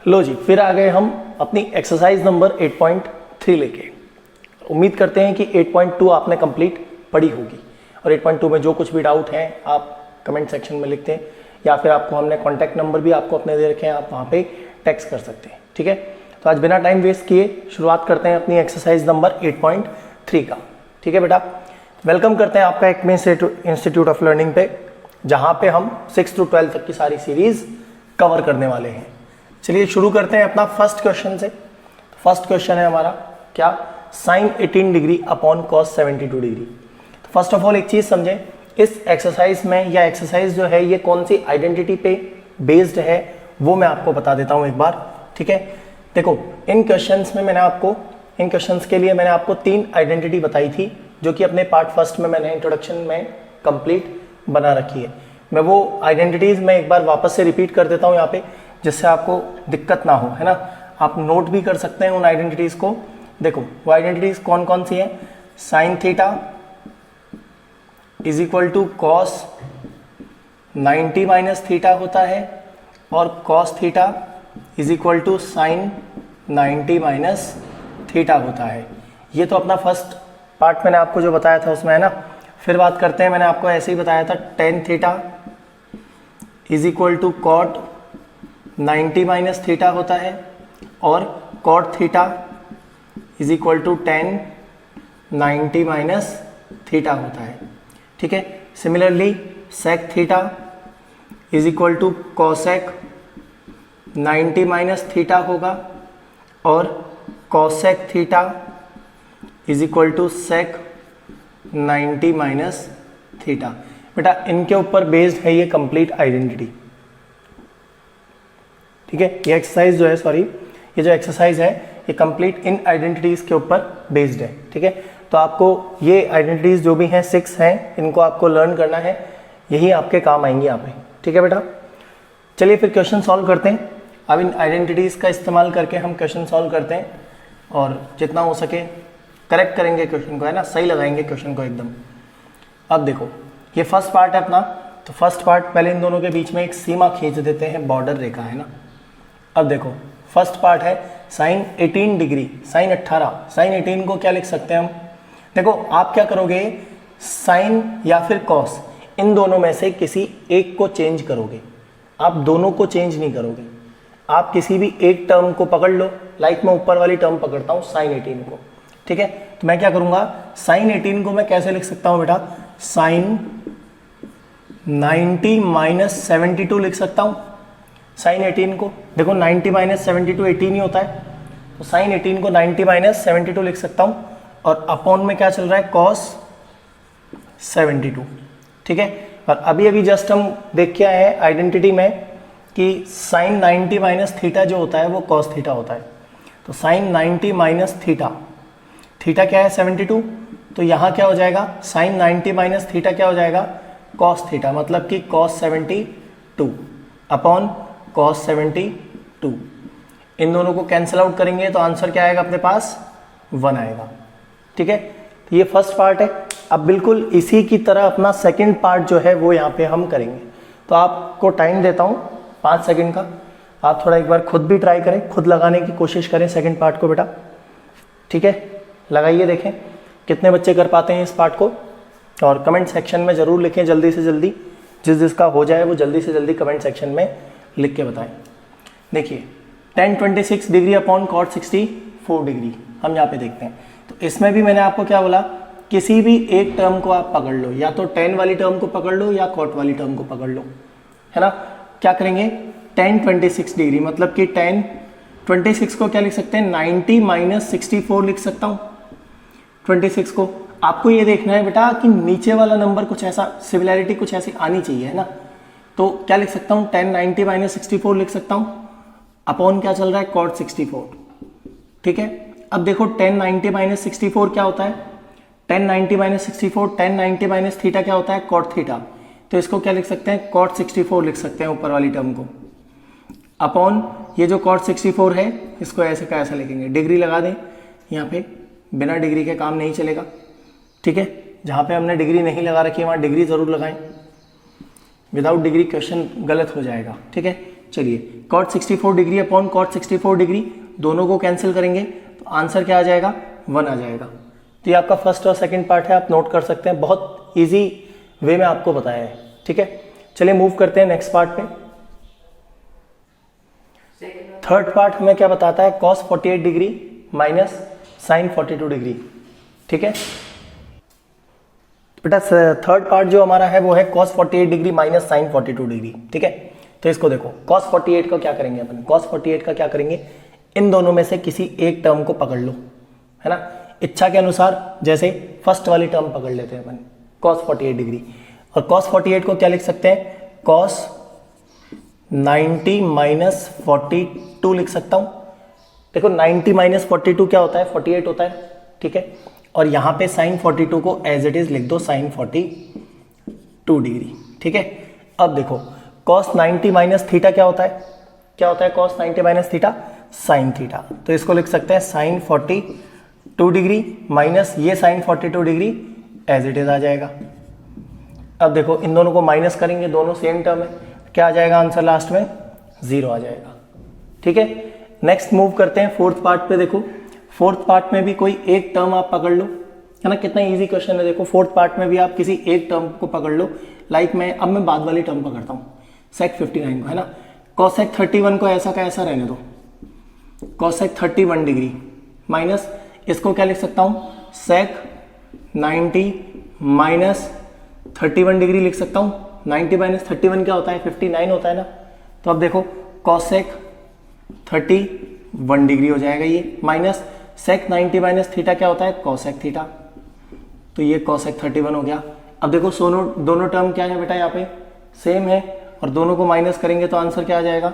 लो जी, फिर आ गए हम अपनी एक्सरसाइज नंबर 8.3 लेके। उम्मीद करते हैं कि 8.2 आपने कंप्लीट पढ़ी होगी और 8.2 में जो कुछ भी डाउट है आप कमेंट सेक्शन में लिखते हैं या फिर आपको हमने कॉन्टैक्ट नंबर भी आपको अपने दे रखे हैं, आप वहाँ पे टेक्स्ट कर सकते हैं। ठीक है, तो आज बिना टाइम वेस्ट किए शुरुआत करते हैं अपनी एक्सरसाइज नंबर 8.3 का। ठीक है बेटा, वेलकम करते हैं आपका एक्मे इंस्टीट्यूट ऑफ लर्निंग पे, जहाँ पे हम 6 to 12 तक की सारी सीरीज कवर करने वाले हैं। चलिए शुरू करते हैं अपना फर्स्ट क्वेश्चन से। फर्स्ट क्वेश्चन है हमारा क्या, sine 18 degree upon cos 72 degree. तो फर्स्ट ऑफ ऑल एक चीज समझें, इस एक्सरसाइज में या एक्सरसाइज जो है ये कौन सी आइडेंटिटी पे बेस्ड है वो मैं आपको बता देता हूं एक बार। ठीक है, देखो इन क्वेश्चंस में इन क्वेश्चंस के लिए मैंने आपको 3 आइडेंटिटी बताई थी जो कि अपने पार्ट फर्स्ट में मैंने इंट्रोडक्शन में कंप्लीट बना रखी है। मैं वो आइडेंटिटीज में एक बार वापस से रिपीट कर देता हूँ यहाँ पे, जिससे आपको दिक्कत ना हो, है ना। आप नोट भी कर सकते हैं उन आइडेंटिटीज को। देखो वो आइडेंटिटीज कौन कौन सी हैं, sine theta is equal to cos 90 minus theta होता है और cos theta is equal to sine 90 minus theta होता है। ये तो अपना फर्स्ट पार्ट मैंने आपको जो बताया था उसमें, है ना। फिर बात करते हैं, मैंने आपको ऐसे ही बताया था tan theta is equal to cot 90 minus theta होता है और cot theta is equal to tan 90 minus theta होता है। ठीक है, similarly sec theta is equal to cosec 90 minus theta होगा और cosec theta is equal to sec 90 minus theta. बेटा इनके ऊपर बेस्ड है ये कंप्लीट आइडेंटिटी। ठीक है, ये एक्सरसाइज जो है, सॉरी ये जो एक्सरसाइज है ये कंप्लीट इन आइडेंटिटीज के ऊपर बेस्ड है। ठीक है, तो आपको ये आइडेंटिटीज जो भी हैं 6 हैं, इनको आपको लर्न करना है, यही आपके काम आएंगी यहाँ पे। ठीक है बेटा, चलिए फिर क्वेश्चन सॉल्व करते हैं। अब इन आइडेंटिटीज का इस्तेमाल करके हम क्वेश्चन सॉल्व करते हैं और जितना हो सके करेक्ट करेंगे क्वेश्चन को, है ना, सही लगाएंगे क्वेश्चन को एकदम। अब देखो ये फर्स्ट पार्ट है अपना, तो फर्स्ट पार्ट पहले इन दोनों के बीच में एक सीमा खींच देते हैं, बॉर्डर रेखा, है ना। अब देखो फर्स्ट पार्ट है साइन 18 डिग्री, साइन 18, साइन 18 को क्या लिख सकते हैं हम। देखो आप क्या करोगे, साइन या फिर कॉस, इन दोनों में से किसी एक को चेंज करोगे, आप दोनों को चेंज नहीं करोगे। आप किसी भी एक टर्म को पकड़ लो, लाइक मैं ऊपर वाली टर्म पकड़ता हूँ साइन 18 को। ठीक है, तो मैं क्या करूंगा, साइन 18 को मैं कैसे लिख सकता हूं बेटा, साइन 90 माइनस 72 लिख सकता हूं। साइन 18 को देखो 90 माइनस 72 18 ही होता है, तो साइन 18 को 90 माइनस 72 लिख सकता हूं और अपॉन में क्या चल रहा है, कॉस 72। ठीक है, और अभी अभी जस्ट हम देख के आए हैं आइडेंटिटी में कि साइन 90 माइनस थीटा जो होता है वो कॉस थीटा होता है। तो साइन 90 माइनस थीटा, थीटा क्या है 72, तो यहाँ क्या हो जाएगा, साइन 90 माइनस थीटा क्या हो जाएगा, कॉस थीटा, मतलब कि कॉस 72 अपॉन कॉस 72। इन दोनों को कैंसिल आउट करेंगे तो आंसर क्या आएगा अपने पास, 1 आएगा। ठीक है, तो ये फर्स्ट पार्ट है। अब बिल्कुल इसी की तरह अपना सेकंड पार्ट जो है वो यहाँ पे हम करेंगे। तो आपको टाइम देता हूँ 5 सेकंड का, आप थोड़ा एक बार खुद भी ट्राई करें, खुद लगाने की कोशिश करें सेकंड पार्ट को बेटा। ठीक है, लगाइए, देखें कितने बच्चे कर पाते हैं इस पार्ट को, और कमेंट सेक्शन में ज़रूर लिखें जल्दी से जल्दी, जिसका हो जाए वो जल्दी से जल्दी कमेंट सेक्शन में लिख के बताएं। देखिए tan 26 degree upon cot 64 degree हम यहाँ पे देखते हैं। तो इसमें भी मैंने आपको क्या बोला, किसी भी एक टर्म को आप पकड़ लो, या तो tan वाली टर्म को पकड़ लो या कॉट वाली टर्म को पकड़ लो, है ना। क्या करेंगे, tan 26 डिग्री मतलब कि tan 26 को क्या लिख सकते हैं, 90 माइनस 64 लिख सकता हूँ 26 को। आपको ये देखना है बेटा कि नीचे वाला नंबर कुछ ऐसा, सिमिलैरिटी कुछ ऐसी आनी चाहिए, है ना। तो क्या लिख सकता हूँ, tan 90 माइनस 64 लिख सकता हूँ, अपॉन क्या चल रहा है, cot 64। ठीक है, अब देखो tan 90 माइनस 64 क्या होता है, tan 90 minus 64, tan 90 minus theta क्या होता है, cot थीटा। तो इसको क्या लिख सकते हैं, cot 64 लिख सकते हैं ऊपर वाली टर्म को, अपॉन ये जो cot 64 है इसको ऐसे का ऐसा लिखेंगे, डिग्री लगा दें यहाँ पे, बिना डिग्री के काम नहीं चलेगा। ठीक है, जहाँ पे हमने डिग्री नहीं लगा रखी है वहाँ डिग्री ज़रूर लगाएं, विदाउट डिग्री क्वेश्चन गलत हो जाएगा। ठीक है, चलिए cot 64 degree upon cot 64 degree, दोनों को कैंसिल करेंगे तो आंसर क्या आ जाएगा, 1 आ जाएगा। तो ये आपका फर्स्ट और सेकंड पार्ट है, आप नोट कर सकते हैं, बहुत इजी वे में आपको बताया है। ठीक है, चलिए मूव करते हैं नेक्स्ट पार्ट पे। थर्ड पार्ट हमें क्या बताता है, cos 48 degree minus sine 42 degree. ठीक है बेटा, थर्ड पार्ट जो हमारा है वो है cos 48 degree minus sine 42 degree. ठीक है, तो इसको देखो, कॉस 48 का क्या करेंगे अपन, कॉस 48 का क्या करेंगे, इन दोनों में से किसी एक टर्म को पकड़ लो, है ना, इच्छा के अनुसार। जैसे फर्स्ट वाली टर्म पकड़ लेते हैं अपन, कॉस 48 डिग्री, और कॉस 48 को क्या लिख सकते हैं, कॉस 90 माइनस 42 लिख सकता हूं। देखो 90 माइनस 42 क्या होता है, 48 होता है। ठीक है, और यहां पे साइन 42 को एज इट इज लिख दो, साइन 42 डिग्री। ठीक है, अब देखो कॉस 90 माइनस थीटा क्या होता है, क्या होता है cos 90 minus theta, sine theta. तो इसको लिख सकते हैं साइन 42 डिग्री माइनस ये sine 42 degree as it is आ जाएगा। अब देखो इन दोनों को माइनस करेंगे, दोनों सेम टर्म है, क्या आ जाएगा आंसर लास्ट में, 0 आ जाएगा। ठीक है, नेक्स्ट मूव करते हैं फोर्थ पार्ट पे। देखो फोर्थ पार्ट में भी कोई एक टर्म आप पकड़ लो, है ना, कितना इजी क्वेश्चन है। देखो फोर्थ पार्ट में भी आप किसी एक टर्म को पकड़ लो, लाइक मैं बाद वाली टर्म पकड़ता हूँ, सेक 59 को, है ना, कॉसेक 31 को ऐसा का ऐसा रहने दो, कॉसेक 31 डिग्री माइनस इसको क्या लिख सकता हूँ, सेक 90 माइनस 31 डिग्री लिख सकता हूँ। 90 माइनस 31 क्या होता है, 59 होता है ना। तो अब देखो कॉसेक 31 डिग्री हो जाएगा ये, माइनस सेक 90 माइनस थीटा क्या होता है, कॉसेक थीटा, तो ये कॉसेक 31 हो गया। अब देखो दोनों टर्म क्या है बेटा, यहाँ पे सेम है, और दोनों को माइनस करेंगे तो आंसर क्या आ जाएगा,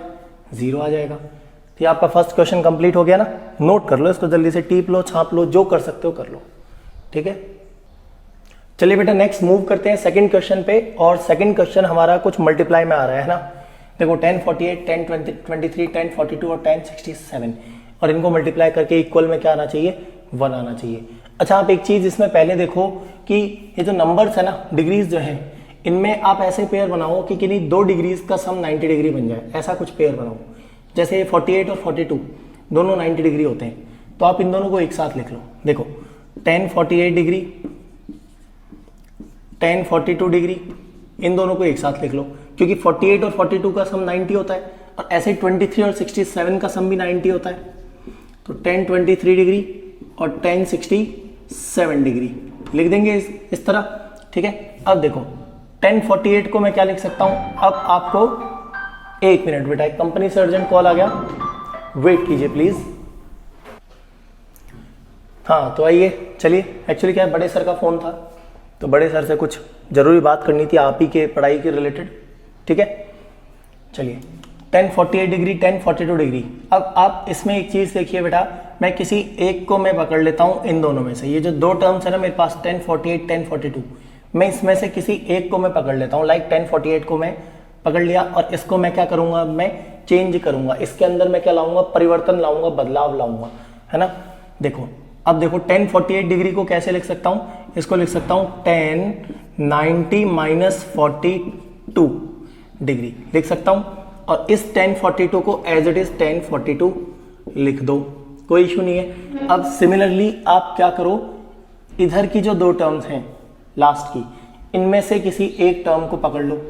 0 आ जाएगा। तो आपका फर्स्ट क्वेश्चन कंप्लीट हो गया ना, नोट कर लो इसको, जल्दी से टीप लो, छाप लो, जो कर सकते हो कर लो। ठीक है, चलिए बेटा नेक्स्ट मूव करते हैं सेकंड क्वेश्चन पे, और सेकंड क्वेश्चन हमारा कुछ मल्टीप्लाई में आ रहा है ना। देखो 1048, 1023, 1042 और 1067, और इनको मल्टीप्लाई करके इक्वल में क्या आना चाहिए, 1 आना चाहिए। अच्छा आप एक चीज इसमें पहले देखो कि ये जो नंबर्स है ना, डिग्रीज जो है, इनमें आप ऐसे पेयर बनाओ कि किन्हीं 2 डिग्रीज का सम 90 डिग्री बन जाए, ऐसा कुछ पेयर बनाओ। जैसे 48 और 42 दोनों 90 डिग्री होते हैं, तो आप इन दोनों को एक साथ लिख लो। देखो 1048 डिग्री, 1042 डिग्री, इन दोनों को एक साथ लिख लो, क्योंकि 48 और 42 का सम 90 होता है, और ऐसे 23 और 67 का सम भी 90 होता है। तो 1023 डिग्री और 1067 डिग्री लिख देंगे इस तरह। ठीक है, अब देखो 1048 को मैं क्या लिख सकता हूं, अब आपको 1 मिनट बेटा, एक कंपनी से अर्जेंट कॉल आ गया, वेट कीजिए प्लीज। हाँ तो आइए, चलिए, एक्चुअली क्या है, बड़े सर का फोन था, तो बड़े सर से कुछ जरूरी बात करनी थी आप ही के पढ़ाई के रिलेटेड। ठीक है, चलिए 1048 डिग्री, 1042 डिग्री। अब आप इसमें एक चीज देखिए बेटा, मैं किसी एक को मैं पकड़ लेता हूं इन दोनों में से, ये जो 2 टर्म्स है ना मेरे पास 1048, 1042, मैं इसमें से किसी एक को मैं पकड़ लेता हूं, लाइक 1048 को मैं पकड़ लिया, और इसको मैं क्या करूंगा, मैं चेंज करूंगा, इसके अंदर मैं क्या लाऊंगा, परिवर्तन लाऊंगा, बदलाव लाऊंगा, है ना। देखो अब देखो 1048 डिग्री को कैसे लिख सकता हूं, इसको लिख सकता हूं 1090 माइनस 42 डिग्री लिख सकता हूं, और इस 1042 को एज इट इज 1042 लिख दो, कोई इशू नहीं है। अब सिमिलरली आप क्या करो, इधर की जो 2 टर्म्स हैं लास्ट की, इनमें से किसी एक टर्म को पकड़ लो,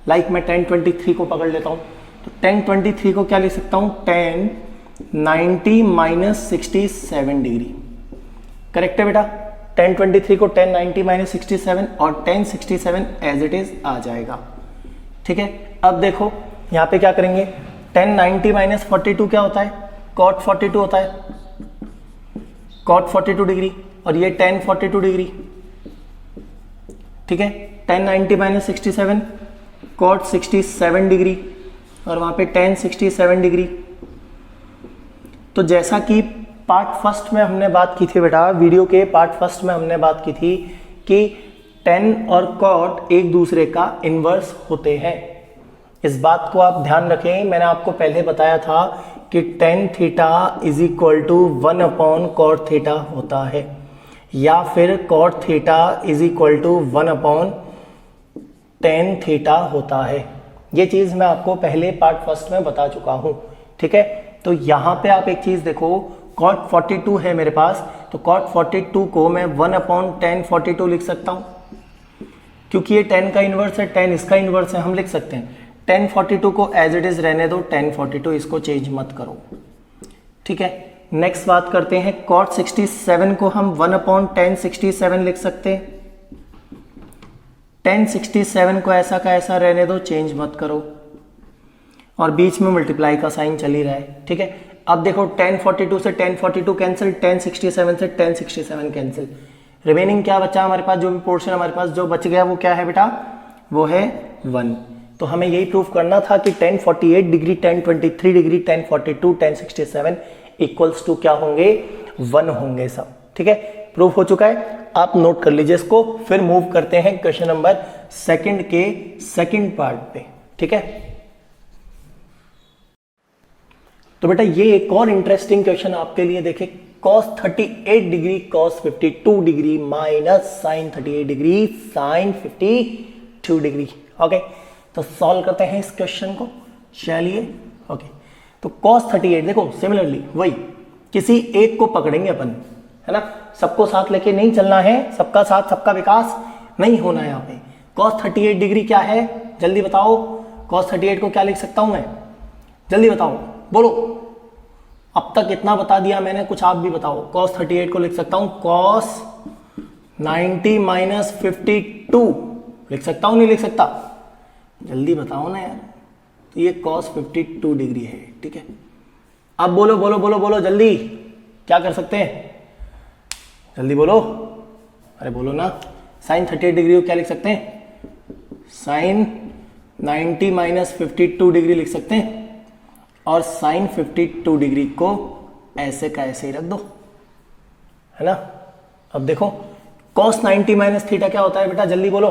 लाइक मैं 1023 को पकड़ लेता हूं, तो 1023 को क्या लिख सकता हूं, 1090 माइनस 67 डिग्री, करेक्ट है बेटा। 1023 को 1090 माइनस 67 और 1067 एज इट इज आ जाएगा। ठीक है, अब देखो यहाँ पे क्या करेंगे, 1090 माइनस 42 क्या होता है, कॉट 42 होता है, कॉट 42 डिग्री, और ये 1042 डिग्री। ठीक है, 1090 माइनस 67 कॉट 67 डिग्री, और वहां पे 1067 डिग्री। तो जैसा कि पार्ट फर्स्ट में हमने बात की थी बेटा, वीडियो के पार्ट फर्स्ट में हमने बात की थी कि 10 और कॉट एक दूसरे का इनवर्स होते हैं। इस बात को आप ध्यान रखें, मैंने आपको पहले बताया था कि tan theta is equal to 1 upon cot theta होता है, या फिर cot theta is equal to 1 upon tan theta होता है। ये चीज मैं आपको पहले पार्ट फर्स्ट में बता चुका हूं, ठीक है। तो यहां पे आप एक चीज देखो, cot 42 है मेरे पास, तो cot 42 को मैं 1/tan 42 लिख सकता हूं, क्योंकि ये 10 का इनवर्स है, 10 इसका इनवर्स है, हम लिख सकते हैं। tan 42 को एज इट इज रहने दो, tan 42 इसको चेंज मत करो, ठीक है। नेक्स्ट बात करते हैं, cot 67 को हम 1/tan 67 लिख सकते हैं। tan 67 को ऐसा का ऐसा रहने दो, चेंज मत करो, और बीच में मल्टीप्लाई का साइन चल ही रहा है, ठीक है। अब देखो tan 42 से tan 42 कैंसिल, tan 67 से tan 67 कैंसिल, रिमेनिंग क्या बचा हमारे पास, जो भी पोर्शन हमारे पास जो बच गया वो क्या है बेटा, वो है 1। तो हमें यही प्रूव करना था कि tan 48 degree, tan 23 degree, tan 42, tan 67 equals to क्या होंगे, 1 होंगे सब, ठीक है। प्रूव हो चुका है, आप नोट कर लीजिए इसको। फिर मूव करते हैं क्वेश्चन नंबर सेकंड के सेकंड पार्ट पे, ठीक है। तो बेटा ये एक और इंटरेस्टिंग क्वेश्चन आपके लिए देखे, cos 38 degree cos 52 degree minus sin 38 degree sin 52 degree. Okay, तो सॉल्व करते हैं इस क्वेश्चन को, चलिए। ओके, तो cos 38 देखो सिमिलरली वही किसी एक को पकड़ेंगे अपन, है ना, सबको साथ लेके नहीं चलना है, सबका साथ सबका विकास नहीं होना है यहाँ पे। cos 38 डिग्री क्या है, जल्दी बताओ। cos 38 को क्या लिख सकता हूं मैं, जल्दी बताओ, बोलो। अब तक इतना बता दिया मैंने, कुछ आप भी बताओ। cos 38 को लिख सकता हूं cos 90 माइनस 52 लिख सकता हूं, नहीं लिख सकता, जल्दी बताओ ना यार। तो ये cos 52 डिग्री है, ठीक है। अब बोलो बोलो बोलो बोलो जल्दी, क्या कर सकते हैं, जल्दी बोलो, अरे बोलो ना। sin 38 डिग्री को क्या लिख सकते हैं, sin 90 माइनस 52 डिग्री लिख सकते हैं, और sin 52 डिग्री को ऐसे का ऐसे ही रख दो, है ना। अब देखो cos 90 माइनस थीटा क्या होता है बेटा, जल्दी बोलो।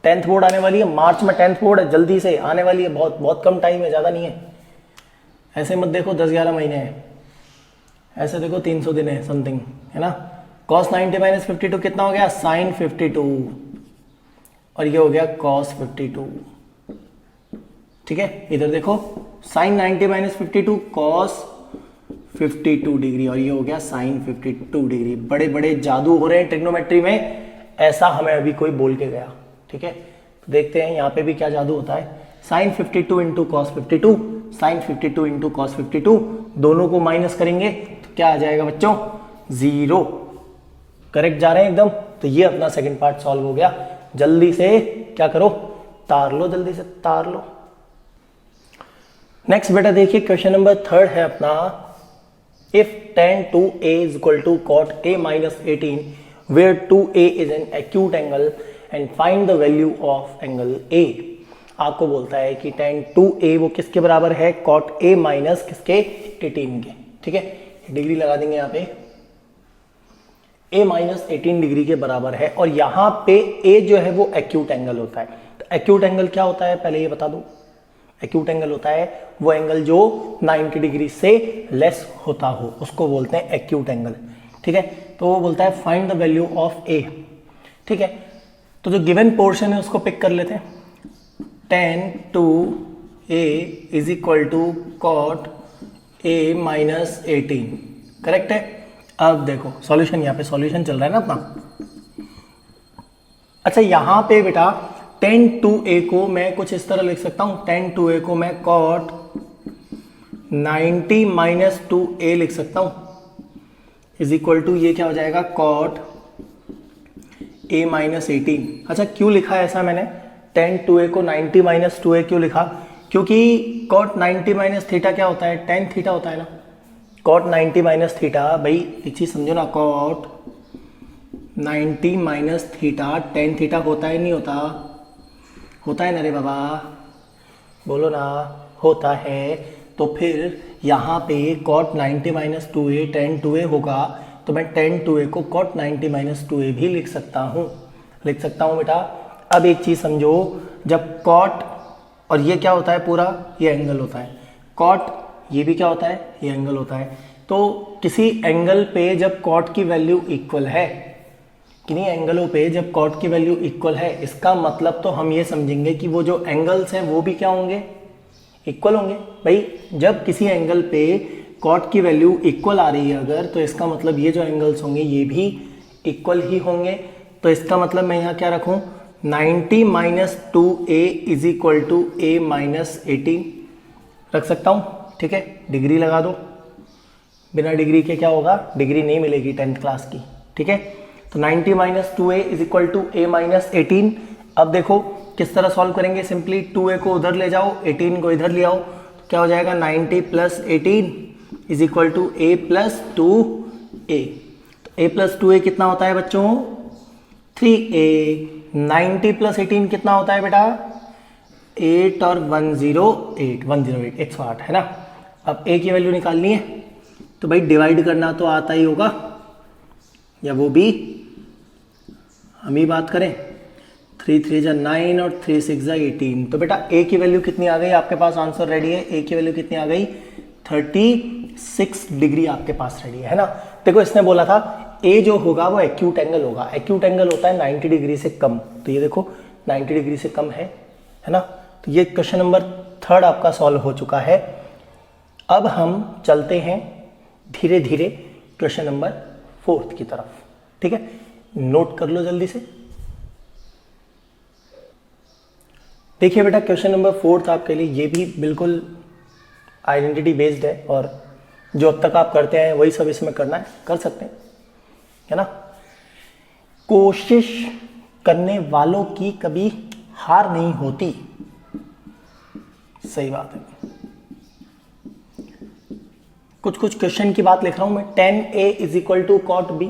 10th बोर्ड आने वाली है, मार्च में 10th बोर्ड है, जल्दी से आने वाली है, बहुत बहुत कम टाइम है, ज़्यादा नहीं है। ऐसे मत देखो 10-11 महीने हैं, ऐसे देखो 300 दिन है समथिंग, है ना। cos 90 माइनस 52 कितना हो गया, sin 52, और ये हो गया cos 52, ठीक है। इधर देखो sin 90 माइनस 52 cos 52 डिग्री, और ये हो गया sin 52 डिग्री। बड़े बड़े जादू हो रहे हैं ट्रिग्नोमेट्री में, ऐसा हमें अभी कोई बोल के गया, ठीक है। तो देखते हैं यहाँ पे भी क्या जादू होता है। sin 52 into cos 52, sin 52 into cos 52, दोनों को माइनस करेंगे तो क्या आ जाएगा बच्चों, 0। करेक्ट जा रहे हैं एकदम। तो ये अपना सेकंड पार्ट सॉल्व हो गया। जल्दी से क्या करो, तार लो, जल्दी से तार लो। नेक्स्ट बेटा देखिए क्वेश्चन नंबर 3 है अपना, if tan 2a is equal to cot a minus 18 where 2a is an acute angle and find the value of angle a। आपको बोलता है कि tan 2a वो किसके बराबर है, cot a माइनस किसके, 18 के, ठीक है। डिग्री लगा देंगे यहाँ पे, a माइनस 18 डिग्री के बराबर है, और यहाँ पे a जो है वो एक्यूट एंगल होता है। तो एक्यूट एंगल क्या होता है पहले ये बता दो। एक्यूट एंगल होता है वो एंगल जो 90 डिग्री से लेस होता हो, उसको बोलते हैं एक्यूट एंगल, ठीक है। तो वो बोलता है फाइंड द वैल्यू ऑफ ए, ठीक है। तो जो गिवन पोर्शन है उसको पिक कर लेते हैं। tan 2a is equal to cot a minus 18, correct है। अब देखो सॉल्यूशन, यहाँ पे सॉल्यूशन चल रहा है ना अपना। अच्छा यहाँ पे बेटा tan 2a को मैं कुछ इस तरह लिख सकता हूं, tan 2a को मैं cot 90 माइनस 2a लिख सकता हूं, इज इक्वल टू ये क्या हो जाएगा, cot a माइनस 18। अच्छा क्यों लिखा है ऐसा मैंने, tan 2a को 90 माइनस 2a क्यों लिखा, क्योंकि cot 90 माइनस थीटा क्या होता है, tan थीटा होता है ना। cot 90 माइनस थीटा, भाई एक चीज समझो ना, cot 90 minus theta tan theta होता है नहीं होता, होता है ना रे बाबा, बोलो ना, होता है। तो फिर यहाँ पे cot 90 minus 2a tan 2a होगा, तो मैं tan 2a को cot 90 माइनस 2a भी लिख सकता हूँ, लिख सकता हूँ बेटा। अब एक चीज़ समझो, जब cot, और ये क्या होता है पूरा, ये एंगल होता है, cot ये भी क्या होता है, ये एंगल होता है। तो किसी एंगल पे जब cot की वैल्यू इक्वल है, किन्हीं एंगलों पे जब कॉट की वैल्यू इक्वल है, इसका मतलब तो हम ये समझेंगे कि वो जो एंगल्स हैं वो भी क्या होंगे, इक्वल होंगे। भाई जब किसी एंगल पे कॉट की वैल्यू इक्वल आ रही है अगर, तो इसका मतलब ये जो एंगल्स होंगे ये भी इक्वल ही होंगे। तो इसका मतलब मैं यहाँ क्या रखूँ, 90 minus 2a is equal to a minus 18 रख सकता हूँ। ठीक है, डिग्री लगा दो, बिना डिग्री के क्या होगा, डिग्री नहीं मिलेगी 10th क्लास की। ठीक है, तो 90 minus 2a is equal to a minus 18। अब देखो किस तरह सॉल्व करेंगे, सिंपली 2a को उधर ले जाओ, 18 को इधर ले आओ, तो क्या हो जाएगा 90 plus 18 is equal to a plus 2a। तो a प्लस 2a कितना होता है बच्चों, 3a। 90 प्लस 18 कितना होता है बेटा, 8 और 108 108 है ना। अब a की वैल्यू निकालनी है, तो भाई डिवाइड करना तो आता ही होगा, या वो भी हम ही बात करें। 3 3 जा 9 और 3 6 जा 18। तो बेटा a की वैल्यू कितनी आ गई, आपके पास आंसर रेडी है। a की वैल्यू कितनी आ गई, 36 डिग्री आपके पास रेडी है ना। देखो इसने बोला था a जो होगा वो एक्यूट एंगल होगा, एक्यूट एंगल होता है 90 डिग्री से कम। तो ये देखो 90 डिग्री से कम है ना। तो ये क्वेश्चन नंबर 3 आपका सॉल्व हो चुका है। अब हम चलते हैं धीरे धीरे क्वेश्चन नंबर 4 की तरफ। ठीक है, नोट कर लो जल्दी से। देखिए बेटा क्वेश्चन नंबर 4 आपके लिए ये भी बिल्कुल आइडेंटिटी बेस्ड है, और जो अब तक आप करते हैं वही सब इसमें करना है, कर सकते हैं, है ना। कोशिश करने वालों की कभी हार नहीं होती, सही बात है। कुछ कुछ क्वेश्चन की बात लिख रहा हूं मैं। 10a is equal to cot b,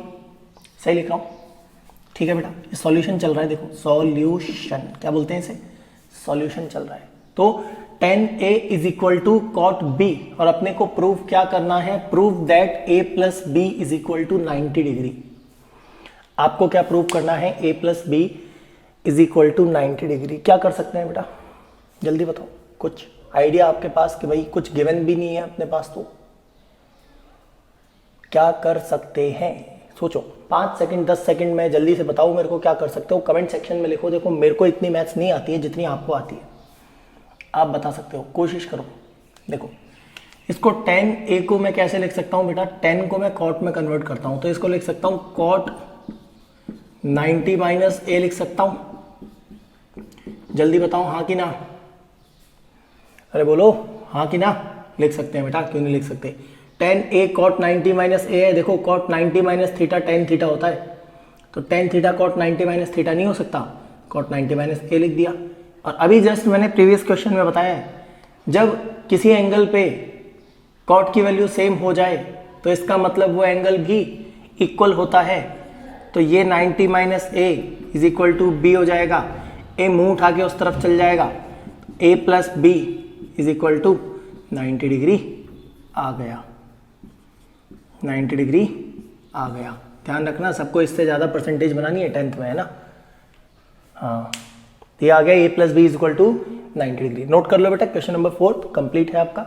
सही लिख रहा हूं। ठीक है बेटा, ये सॉल्यूशन चल रहा है, देखो सॉल्यूशन क्या बोलते हैं इसे, सॉल्यूशन चल रहा है। तो 10a is equal to cot b, और अपने को प्रूव क्या करना है, prove that a plus b is equal to 90 degree. आपको क्या प्रूव करना है, a plus b is equal to 90 degree. क्या कर सकते हैं बेटा, जल्दी बताओ, कुछ आइडिया आपके पास कि भाई कुछ गिवन भी नहीं है अपने पास, तो क्या कर सकते हैं, सोचो। 5 सेकंड 10 सेकंड में जल्दी से बताओ मेरे को क्या कर सकते हो, कमेंट सेक्शन में लिखो। देखो मेरे को इतनी मैथ्स नहीं आती है जितनी आपको आती है, आप बता सकते हो, कोशिश करो। देखो इसको 10a को मैं कैसे लिख सकता हूं बेटा, 10 को मैं कॉट में कन्वर्ट करता हूं, तो इसको लिख सकता हूं कॉट 90 माइनस a लिख सकता हूं। जल्दी बताओ हाँ कि ना, अरे बोलो हाँ कि ना। लिख सकते हैं बेटा, क्यों नहीं लिख सकते। 10a कॉट 90 माइनस a है, देखो cot 90 minus theta tan theta होता है, तो tan theta cot 90 minus theta नहीं हो सकता, कॉट 90 माइनस a लिख दिया। और अभी जस्ट मैंने प्रीवियस क्वेश्चन में बताया है, जब किसी एंगल पे कॉट की वैल्यू सेम हो जाए तो इसका मतलब वो एंगल भी इक्वल होता है। तो ये 90 minus a is equal to b हो जाएगा, a मुंह उठा के उस तरफ चल जाएगा, a plus b is equal to 90 degree आ गया, 90 डिग्री आ गया। ध्यान रखना सबको इससे ज़्यादा परसेंटेज बनानी है 10th में, है ना। हाँ ये आ गया, a plus B is equal to 90 degree. Note कर लो बेटा, क्वेश्चन नंबर 4 कंप्लीट है आपका।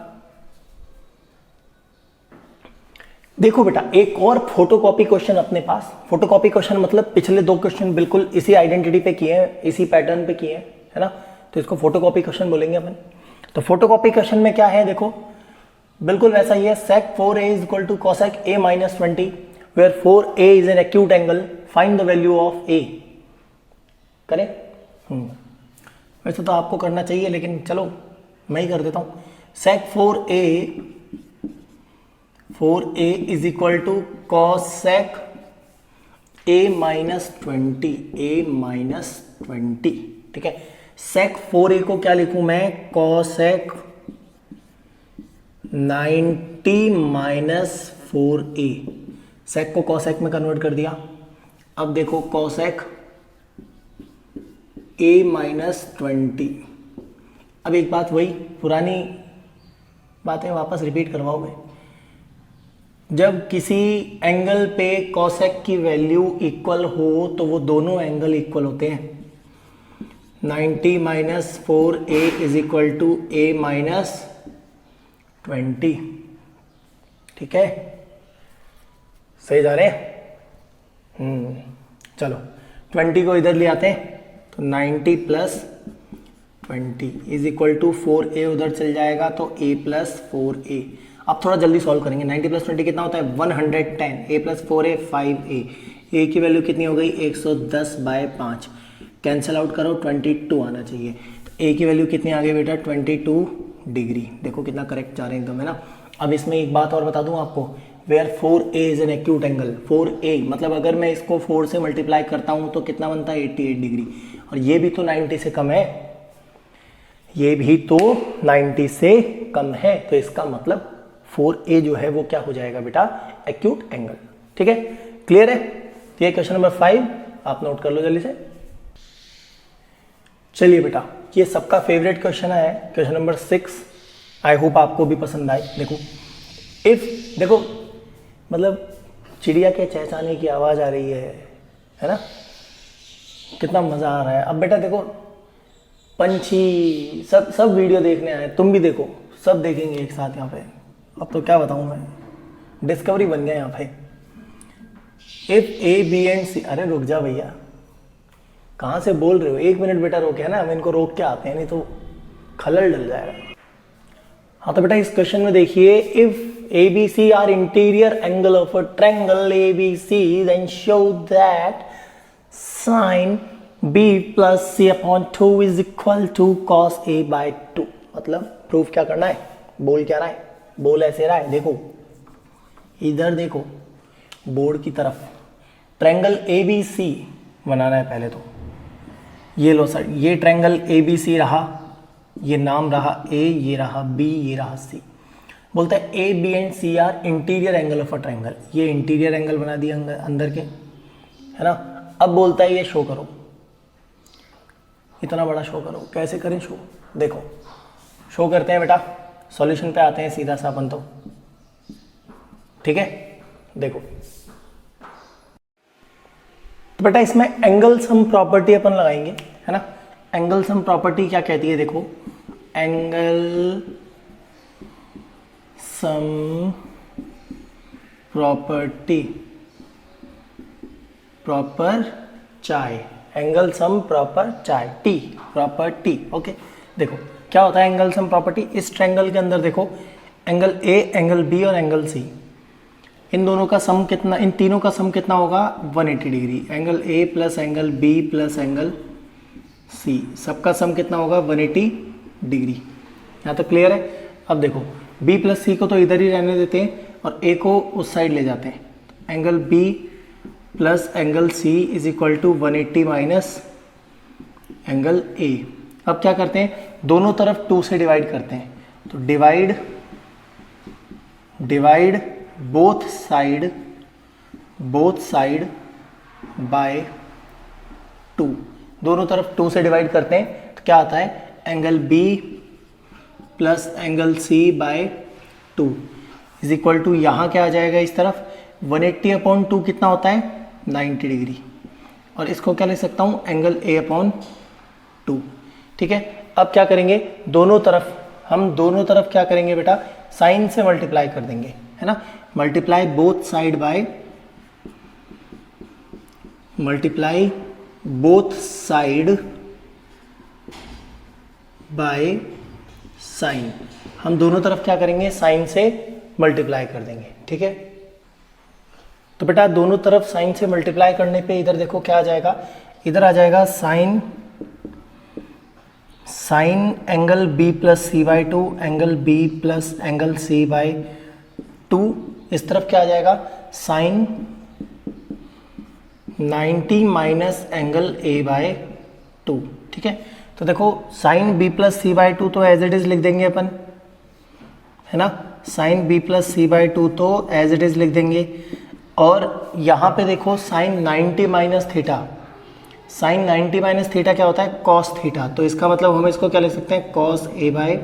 देखो बेटा एक और फोटोकॉपी क्वेश्चन अपने पास। फोटोकॉपी क्वेश्चन मतलब पिछले 2 क्वेश्चन बिल्कुल इसी आइडेंटिटी पे किए हैं, इसी पैटर्न पे किए हैं, है ना। तो इसको फोटोकॉपी क्वेश्चन बोलेंगे अपन। तो फोटोकॉपी क्वेश्चन में क्या है, देखो बिल्कुल वैसा ही है। sec 4a is equal to cosec a minus 20 where 4a is an acute angle, find the value of a। करें वैसे तो आपको करना चाहिए, लेकिन चलो मैं ही कर देता हूं। sec 4a is equal to cosec a minus 20, ठीक है। sec 4a को क्या लिखूं मैं, cosec 90 माइनस 4a। sec को cosec में कन्वर्ट कर दिया। अब देखो cosec a माइनस 20। अब एक बात वही पुरानी बातें वापस रिपीट करवाओगे। जब किसी एंगल पे cosec की वैल्यू इक्वल हो तो वो दोनों एंगल इक्वल होते हैं। 90 minus 4a is equal to a minus 20, ठीक है, सही जा रहे हैं। चलो 20 को इधर ले आते हैं, तो 90 plus 20 is equal to 4a उधर चल जाएगा, तो a प्लस 4a। अब थोड़ा जल्दी सॉल्व करेंगे। 90 प्लस 20 कितना होता है 110, a plus 4a 5a, a की वैल्यू कितनी हो गई 110/5, कैंसिल आउट करो 22 आना चाहिए। तो a की वैल्यू कितनी आ गई बेटा 22 डिग्री। देखो कितना करेक्ट जा रहे हैं एकदम, है ना। अब इसमें एक बात और बता दूं आपको, where 4a is an acute angle, 4a मतलब अगर मैं इसको 4 से मल्टीप्लाई करता हूं तो कितना बनता है 88 डिग्री, और ये भी तो 90 से कम है, ये भी तो 90 से कम है, तो इसका मतलब 4a जो है वो क्या हो जाएगा बेटा एक्यूट एंगल। ठीक है, क्लियर है। तो ये क्वेश्चन नंबर 5 आप नोट कर लो जल्दी से। चलिए बेटा, ये सबका फेवरेट क्वेश्चन है, क्वेश्चन नंबर 6। आई होप आपको भी पसंद आए। देखो इफ, देखो मतलब चिड़िया के चहचहाने की आवाज आ रही है ना, कितना मजा आ रहा है। अब बेटा देखो पंछी सब वीडियो देखने आए, तुम भी देखो, सब देखेंगे एक साथ यहाँ पे। अब तो क्या बताऊं मैं, डिस्कवरी बन गया यहाँ पे। इफ ए बी एंड सी, अरे रुक जा भैया, कहाँ से बोल रहे हो, 1 मिनट बेटा रोके, है ना, हम इनको रोक के आते हैं, नहीं तो खलल डल जाएगा। हाँ तो बेटा इस क्वेश्चन में देखिए, if A B C are interior angle of a triangle A B C, then show that sine B plus C upon 2 is equal to cos A by 2। मतलब प्रूफ क्या करना है, बोल क्या रहा है, बोल ऐसे रहा है, देखो इधर देखो बोर्ड की तरफ, ट्रायंगल ए बी सी बनाना है पहले तो। ये लो सर, ये ट्रायंगल ए बी सी रहा, ये नाम रहा ए, ये रहा बी, ये रहा सी। बोलता है A B and C are interior angle of a triangle, ये इंटीरियर एंगल बना दिया अंदर के, है ना। अब बोलता है ये शो करो, इतना बड़ा शो करो। कैसे करें शो, देखो शो करते हैं बेटा, सॉल्यूशन पे आते हैं सीधा सा अपन तो, ठीक है। देखो तो बेटा इसमें एंगल सम प्रॉपर्टी अपन लगाएंगे, है ना। एंगल सम प्रॉपर्टी क्या कहती है, देखो एंगल सम प्रॉपर्टी प्रॉपर चाय, एंगल सम प्रॉपर चाय, टी प्रॉपर टी, ओके। देखो क्या होता है एंगल सम प्रॉपर्टी, इस ट्रायंगल के अंदर देखो एंगल ए, एंगल बी और एंगल सी, इन दोनों का सम कितना, इन तीनों का सम कितना होगा 180 degree. Angle A plus angle B plus angle C, सबका सम कितना होगा 180 डिग्री। यहाँ तो क्लियर है। अब देखो बी प्लस सी को तो इधर ही रहने देते हैं और ए को उस साइड ले जाते हैं। Angle B plus angle C is equal to 180 minus angle A. अब क्या करते हैं, दोनों तरफ 2 से डिवाइड करते हैं, तो डिवाइड बोथ साइड बाय 2, दोनों तरफ 2 से डिवाइड करते हैं तो क्या आता है angle B plus angle C by 2 is equal to, यहाँ क्या आ जाएगा इस तरफ 180/2 कितना होता है 90 डिग्री, और इसको क्या ले सकता हूँ एंगल ए अपॉन 2, ठीक है। अब क्या करेंगे, दोनों तरफ क्या करेंगे बेटा, साइन से मल्टीप्लाई कर देंगे, है ना। Multiply both side by sine, हम दोनों तरफ क्या करेंगे साइन से मल्टीप्लाई कर देंगे, ठीक है। तो बेटा दोनों तरफ साइन से मल्टीप्लाई करने पे इधर देखो क्या आ जाएगा, इधर आ जाएगा sine angle B plus C by 2, angle B plus angle C by 2, इस तरफ क्या आ जाएगा sine 90 minus angle A by 2, ठीक है। तो देखो sine B plus C by 2 तो एज इट इज लिख देंगे अपन, है ना। Sine B plus C by 2 तो एज इट इज लिख देंगे, और यहाँ पे देखो sine 90 minus theta, sine 90 minus theta क्या होता है कॉस थीटा, तो इसका मतलब हम इसको क्या लिख सकते हैं कॉस ए बाय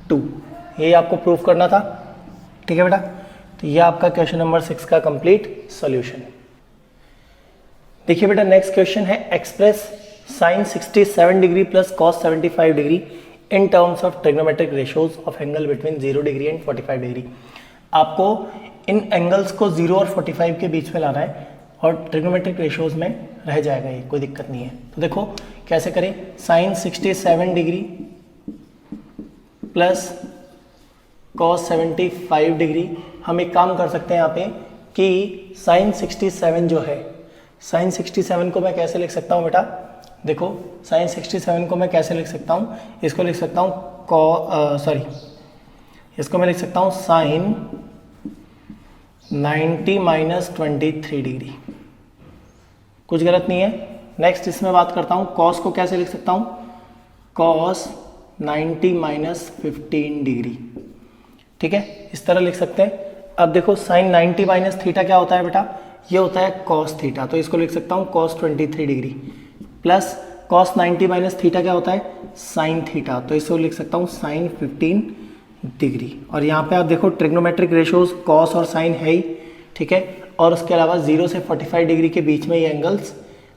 2। ये आपको प्रूफ करना था, ठीक है बेटा। तो ये आपका क्वेश्चन नंबर 6 का कंप्लीट सॉल्यूशन। देखिए बेटा नेक्स्ट क्वेश्चन है, express sine 67 degree plus cos 75 degree in terms of trigonometric ratios of angle between 0 degree and 45 degree. आपको इन एंगल्स को 0 और 45 के बीच में लाना है और ट्रिग्नोमेट्रिक रेशियोज में रह जाएगा, ये कोई दिक्कत नहीं है। तो देखो कैसे करें, sine 67 degree plus cos 75 degree. हम एक काम कर सकते हैं यहाँ पे कि साइन 67 जो है, साइन 67 को मैं कैसे लिख सकता हूँ बेटा, देखो साइन 67 को मैं कैसे लिख सकता हूँ, इसको लिख सकता हूँ इसको मैं लिख सकता हूँ साइन 90 माइनस 23 डिग्री, कुछ गलत नहीं है। नेक्स्ट इसमें बात करता हूँ कॉस को कैसे लिख सकता हूँ, कॉस 90 माइनस 15 डिग्री, ठीक है, इस तरह लिख सकते हैं। अब देखो साइन 90 माइनस थीटा क्या होता है बेटा, ये होता है कॉस थीटा, तो इसको लिख सकता हूँ cos 23 degree plus cos 90 minus theta क्या होता है, साइन थीटा, तो इसको लिख सकता हूँ साइन 15 डिग्री। और यहाँ पे आप देखो ट्रिग्नोमेट्रिक रेशियोज कॉस और साइन है ही, ठीक है, और उसके अलावा 0 से 45 डिग्री के बीच में ये एंगल्स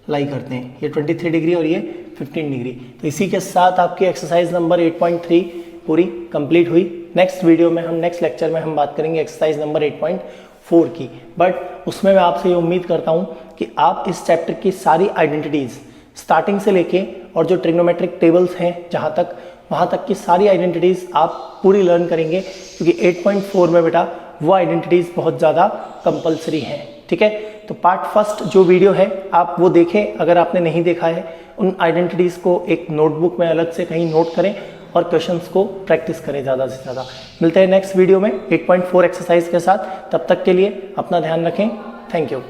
लाई करते हैं, ये 23 डिग्री और ये 15 डिग्री। तो इसी के साथ आपकी एक्सरसाइज नंबर 8.3 पूरी कंप्लीट हुई। नेक्स्ट वीडियो में नेक्स्ट लेक्चर में हम बात करेंगे एक्सरसाइज नंबर 8.4 की, बट उसमें मैं आपसे ये उम्मीद करता हूँ कि आप इस चैप्टर की सारी आइडेंटिटीज़ स्टार्टिंग से लेके और जो ट्रिग्नोमेट्रिक टेबल्स हैं जहाँ तक, वहाँ तक की सारी आइडेंटिटीज़ आप पूरी लर्न करेंगे, क्योंकि 8.4 में बेटा वो आइडेंटिटीज़ बहुत ज़्यादा कंपलसरी हैं, ठीक है। तो पार्ट फर्स्ट जो वीडियो है आप वो देखें, अगर आपने नहीं देखा है, उन आइडेंटिटीज़ को एक नोटबुक में अलग से कहीं नोट करें और क्वेश्चंस को प्रैक्टिस करें ज़्यादा से ज़्यादा। मिलते हैं नेक्स्ट वीडियो में 8.4 एक्सरसाइज के साथ, तब तक के लिए अपना ध्यान रखें। Thank you.